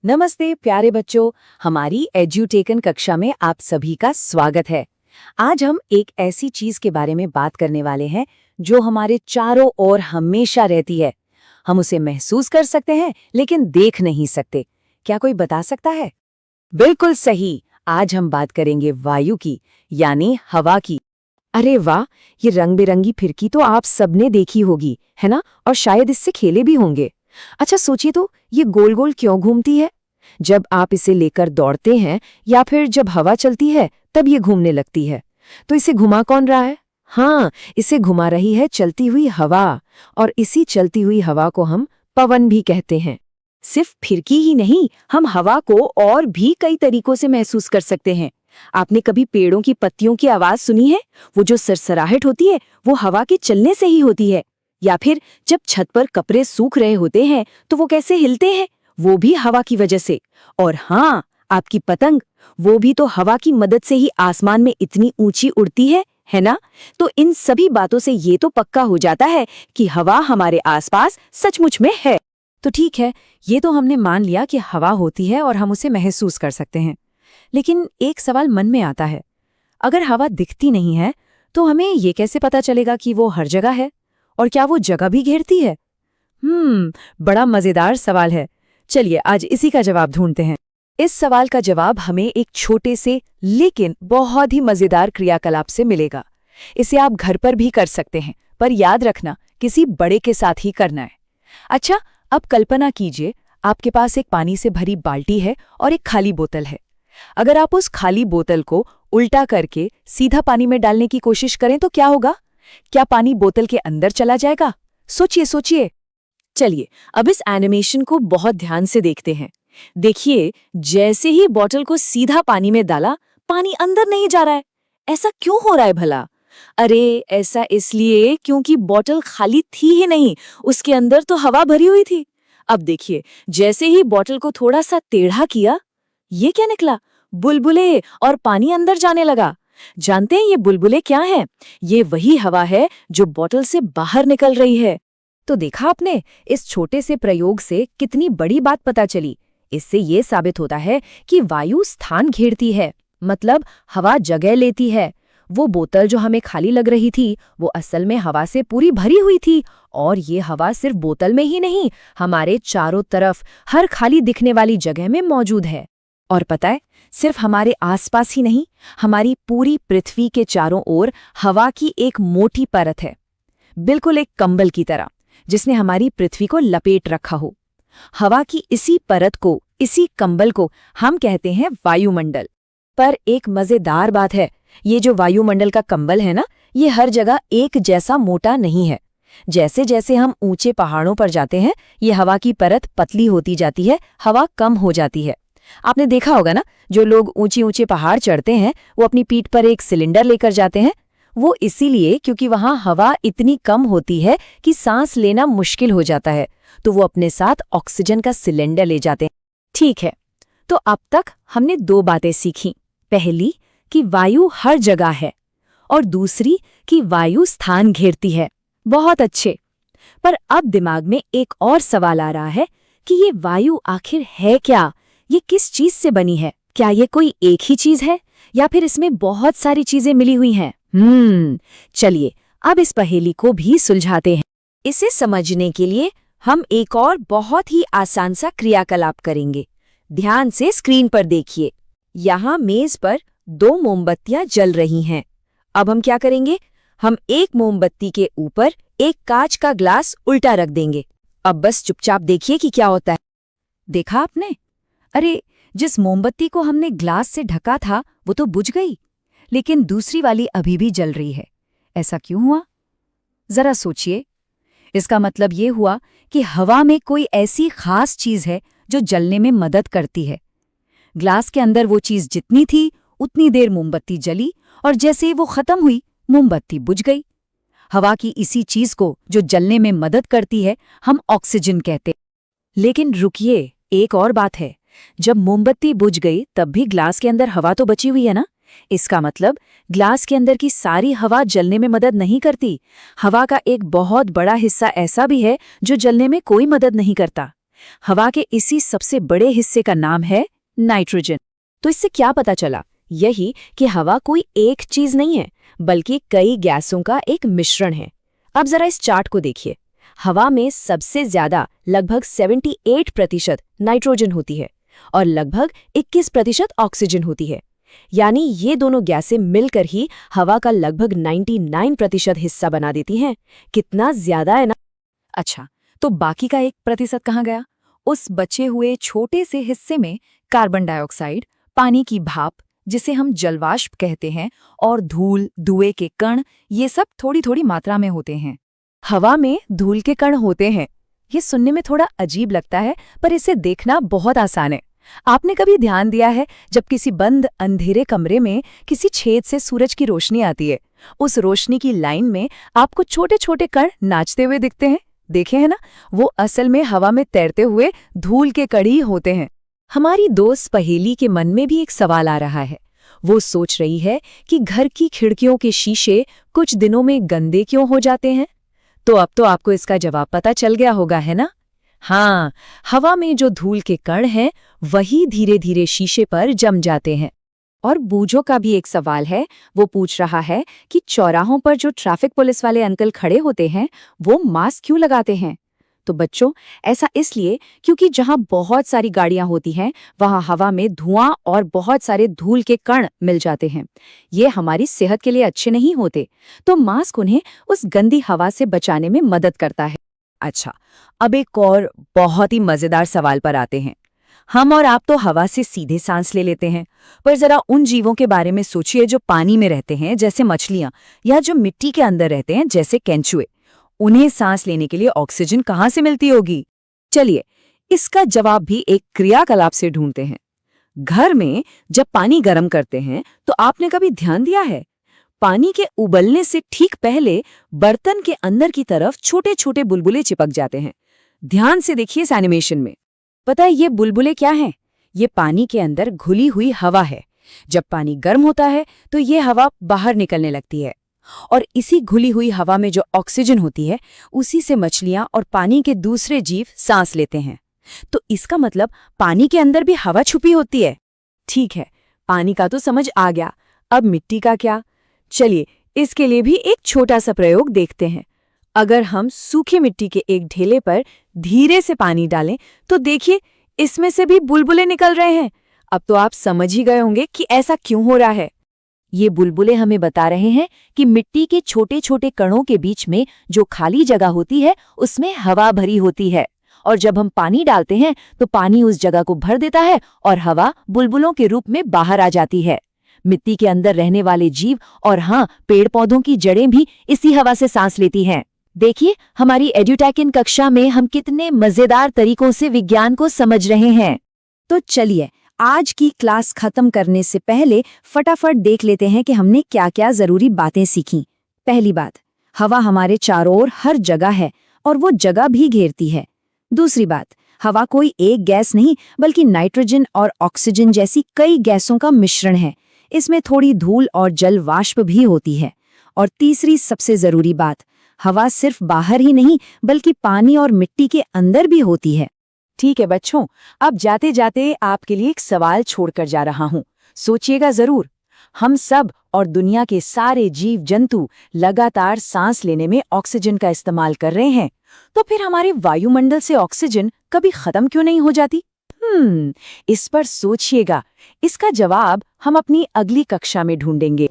नमस्ते प्यारे बच्चों, हमारी एजुटेकन कक्षा में आप सभी का स्वागत है। आज हम एक ऐसी चीज के बारे में बात करने वाले हैं जो हमारे चारों ओर हमेशा रहती है। हम उसे महसूस कर सकते हैं लेकिन देख नहीं सकते। क्या कोई बता सकता है? बिल्कुल सही, आज हम बात करेंगे वायु की, यानी हवा की। अरे वाह, ये रंग बिरंगी फिरकी तो आप सबने देखी होगी, है ना? और शायद इससे खेले भी होंगे। अच्छा सोचिए तो, ये गोल गोल क्यों घूमती है? जब आप इसे लेकर दौड़ते हैं या फिर जब हवा चलती है तब ये घूमने लगती है। तो इसे घुमा कौन रहा है? हाँ, इसे घुमा रही है चलती हुई हवा। और इसी चलती हुई हवा को हम पवन भी कहते हैं। सिर्फ फिरकी ही नहीं, हम हवा को और भी कई तरीकों से महसूस कर सकते हैं। आपने कभी पेड़ों की पत्तियों की आवाज सुनी है? वो जो सरसराहट होती है वो हवा के चलने से ही होती है। या फिर जब छत पर कपड़े सूख रहे होते हैं तो वो कैसे हिलते हैं, वो भी हवा की वजह से। और हाँ, आपकी पतंग, वो भी तो हवा की मदद से ही आसमान में इतनी ऊंची उड़ती है ना? तो इन सभी बातों से ये तो पक्का हो जाता है कि हवा हमारे आसपास सचमुच में है। तो ठीक है, ये तो हमने मान लिया कि हवा होती है और हम उसे महसूस कर सकते हैं। लेकिन एक सवाल मन में आता है, अगर हवा दिखती नहीं है तो हमें ये कैसे पता चलेगा कि वो हर जगह है? और क्या वो जगह भी घेरती है? बड़ा मजेदार सवाल है। चलिए आज इसी का जवाब ढूंढते हैं। इस सवाल का जवाब हमें एक छोटे से लेकिन बहुत ही मजेदार क्रियाकलाप से मिलेगा। इसे आप घर पर भी कर सकते हैं, पर याद रखना किसी बड़े के साथ ही करना है। अच्छा, अब कल्पना कीजिए आपके पास एक पानी से भरी बाल्टी है और एक खाली बोतल है। अगर आप उस खाली बोतल को उल्टा करके सीधा पानी में डालने की कोशिश करें तो क्या होगा? क्या पानी बोतल के अंदर चला जाएगा? सोचिए सोचिए। चलिए अब इस एनिमेशन को बहुत ध्यान से देखते हैं। देखिए, जैसे ही बोतल को सीधा पानी में डाला, पानी अंदर नहीं जा रहा है। ऐसा क्यों हो रहा है भला? अरे ऐसा इसलिए क्योंकि बोतल खाली थी ही नहीं, उसके अंदर तो हवा भरी हुई थी। अब देखिए, जैसे ही बोतल को थोड़ा सा टेढ़ा किया, ये क्या निकला? बुलबुले, और पानी अंदर जाने लगा। जानते हैं ये बुलबुले क्या हैं? ये वही हवा है जो बोतल से बाहर निकल रही है। तो देखा आपने, इस छोटे से प्रयोग से कितनी बड़ी बात पता चली। इससे ये साबित होता है कि वायु स्थान घेरती है, मतलब हवा जगह लेती है। वो बोतल जो हमें खाली लग रही थी, वो असल में हवा से पूरी भरी हुई थी। और ये हवा सिर्फ बोतल में ही नहीं, हमारे चारों तरफ हर खाली दिखने वाली जगह में मौजूद है। और पता है, सिर्फ हमारे आसपास ही नहीं, हमारी पूरी पृथ्वी के चारों ओर हवा की एक मोटी परत है, बिल्कुल एक कंबल की तरह, जिसने हमारी पृथ्वी को लपेट रखा हो। हवा की इसी परत को, इसी कंबल को हम कहते हैं वायुमंडल। पर एक मजेदार बात है, ये जो वायुमंडल का कंबल है ना, ये हर जगह एक जैसा मोटा नहीं है। जैसे जैसे हम ऊंचे पहाड़ों पर जाते हैं, ये हवा की परत पतली होती जाती है, हवा कम हो जाती है। आपने देखा होगा ना, जो लोग ऊंचे ऊंचे पहाड़ चढ़ते हैं वो अपनी पीठ पर एक सिलेंडर लेकर जाते हैं। वो इसीलिए क्योंकि वहां हवा इतनी कम होती है कि सांस लेना मुश्किल हो जाता है, तो वो अपने साथ ऑक्सीजन का सिलेंडर ले जाते हैं। ठीक है, तो अब तक हमने दो बातें सीखी। पहली कि वायु हर जगह है, और दूसरी कि वायु स्थान घेरती है। बहुत अच्छे। पर अब दिमाग में एक और सवाल आ रहा है कि ये वायु आखिर है क्या? ये किस चीज से बनी है? क्या ये कोई एक ही चीज है या फिर इसमें बहुत सारी चीजें मिली हुई हैं? चलिए अब इस पहेली को भी सुलझाते हैं। इसे समझने के लिए हम एक और बहुत ही आसान सा क्रियाकलाप करेंगे। ध्यान से स्क्रीन पर देखिए। यहाँ मेज पर दो मोमबत्तियां जल रही हैं। अब हम क्या करेंगे? हम एक मोमबत्ती के ऊपर एक कांच का ग्लास उल्टा रख देंगे। अब बस चुपचाप देखिए कि क्या होता है। देखा आपने? अरे, जिस मोमबत्ती को हमने ग्लास से ढका था वो तो बुझ गई, लेकिन दूसरी वाली अभी भी जल रही है। ऐसा क्यों हुआ? जरा सोचिए। इसका मतलब ये हुआ कि हवा में कोई ऐसी खास चीज है जो जलने में मदद करती है। ग्लास के अंदर वो चीज जितनी थी उतनी देर मोमबत्ती जली, और जैसे ही वो खत्म हुई मोमबत्ती बुझ गई। हवा की इसी चीज को जो जलने में मदद करती है हम ऑक्सीजन कहते। लेकिन रुकिए, एक और बात है। जब मोमबत्ती बुझ गई तब भी ग्लास के अंदर हवा तो बची हुई है ना? इसका मतलब ग्लास के अंदर की सारी हवा जलने में मदद नहीं करती। हवा का एक बहुत बड़ा हिस्सा ऐसा भी है जो जलने में कोई मदद नहीं करता। हवा के इसी सबसे बड़े हिस्से का नाम है नाइट्रोजन। तो इससे क्या पता चला? यही कि हवा कोई एक चीज नहीं है, बल्कि कई गैसों का एक मिश्रण है। अब जरा इस चार्ट को देखिए। हवा में सबसे ज्यादा लगभग 78% नाइट्रोजन होती है और लगभग 21% ऑक्सीजन होती है। यानी ये दोनों गैसें मिलकर ही हवा का लगभग 99% हिस्सा बना देती हैं। कितना ज्यादा है ना? अच्छा, तो बाकी का 1% कहाँ गया? उस बचे हुए छोटे से हिस्से में कार्बन डाइऑक्साइड, पानी की भाप जिसे हम जलवाष्प कहते हैं, और धूल, धुएं के कण, ये सब थोड़ी थोड़ी मात्रा में होते हैं। हवा में धूल के कण होते हैं। ये सुनने में थोड़ा अजीब लगता है, पर इसे देखना बहुत आसान है। आपने कभी ध्यान दिया है जब किसी बंद अंधेरे कमरे में किसी छेद से सूरज की रोशनी आती है, उस रोशनी की लाइन में आपको छोटे छोटे कण नाचते हुए दिखते हैं? देखे हैं ना? वो असल में हवा में तैरते हुए धूल के कण ही होते हैं। हमारी दोस्त पहेली के मन में भी एक सवाल आ रहा है। वो सोच रही है कि घर की खिड़कियों के शीशे कुछ दिनों में गंदे क्यों हो जाते हैं? तो अब तो आपको इसका जवाब पता चल गया होगा, है ना? हाँ, हवा में जो धूल के कण हैं, वही धीरे धीरे शीशे पर जम जाते हैं। और बूझो का भी एक सवाल है। वो पूछ रहा है कि चौराहों पर जो ट्रैफिक पुलिस वाले अंकल खड़े होते हैं, वो मास्क क्यों लगाते हैं? तो बच्चों, ऐसा इसलिए क्योंकि जहां बहुत सारी गाड़ियां होती हैं, वहां हवा में धुआं और बहुत सारे धूल के कण मिल जाते हैं। ये हमारी सेहत के लिए अच्छे नहीं होते, तो मास्क उन्हें उस गंदी हवा से बचाने में मदद करता है। अच्छा, अब एक और बहुत ही मजेदार सवाल पर आते हैं। हम और आप तो हवा से सीधे सांस ले लेते हैं, पर जरा उन जीवों के बारे में सोचिए जो पानी में रहते हैं, जैसे मछलियां, या जो मिट्टी के अंदर रहते हैं, जैसे केंचुए। उन्हें सांस लेने के लिए ऑक्सीजन कहाँ से मिलती होगी? चलिए, इसका जवाब भी एक क्रियाकलाप से ढूंढते हैं। घर में जब पानी गर्म करते हैं, तो आपने कभी ध्यान दिया है, पानी के उबलने से ठीक पहले बर्तन के अंदर की तरफ छोटे छोटे बुलबुले चिपक जाते हैं। ध्यान से देखिए इस एनिमेशन में। पता है ये बुलबुले क्या हैं? ये पानी के अंदर घुली हुई हवा है। जब पानी गर्म होता है, तो ये हवा बाहर निकलने लगती है, और इसी घुली हुई हवा में जो ऑक्सीजन होती है, उसी से मछलियां और पानी के दूसरे जीव सांस लेते हैं। तो इसका मतलब पानी के अंदर भी हवा छुपी होती है। ठीक है, पानी का तो समझ आ गया। अब मिट्टी का क्या? चलिए, इसके लिए भी एक छोटा सा प्रयोग देखते हैं। अगर हम सूखी मिट्टी के एक ढेले पर धीरे से पानी डालें, तो देखिए इसमें से भी बुलबुले निकल रहे हैं। अब तो आप समझ ही गए होंगे कि ऐसा क्यों हो रहा है। ये बुलबुले हमें बता रहे हैं कि मिट्टी के छोटे छोटे कणों के बीच में जो खाली जगह होती है, उसमें हवा भरी होती है, और जब हम पानी डालते हैं तो पानी उस जगह को भर देता है और हवा बुलबुलों के रूप में बाहर आ जाती है। मिट्टी के अंदर रहने वाले जीव और हाँ, पेड़ पौधों की जड़ें भी इसी हवा से सांस लेती हैं। देखिए, हमारी एड्यूटेक कक्षा में हम कितने मजेदार तरीकों से विज्ञान को समझ रहे हैं। तो चलिए, आज की क्लास खत्म करने से पहले फटाफट देख लेते हैं कि हमने क्या क्या जरूरी बातें सीखी। पहली बात, हवा हमारे चारों ओर हर जगह है और वो जगह भी घेरती है। दूसरी बात, हवा कोई एक गैस नहीं, बल्कि नाइट्रोजन और ऑक्सीजन जैसी कई गैसों का मिश्रण है। इसमें थोड़ी धूल और जल वाष्प भी होती है। और तीसरी सबसे जरूरी बात, हवा सिर्फ बाहर ही नहीं, बल्कि पानी और मिट्टी के अंदर भी होती है। ठीक है बच्चों, अब जाते जाते आपके लिए एक सवाल छोड़कर जा रहा हूँ। सोचिएगा जरूर। हम सब और दुनिया के सारे जीव जंतु लगातार सांस लेने में ऑक्सीजन का इस्तेमाल कर रहे हैं, तो फिर हमारे वायुमंडल से ऑक्सीजन कभी खत्म क्यों नहीं हो जाती? इस पर सोचिएगा। इसका जवाब हम अपनी अगली कक्षा में ढूंढेंगे।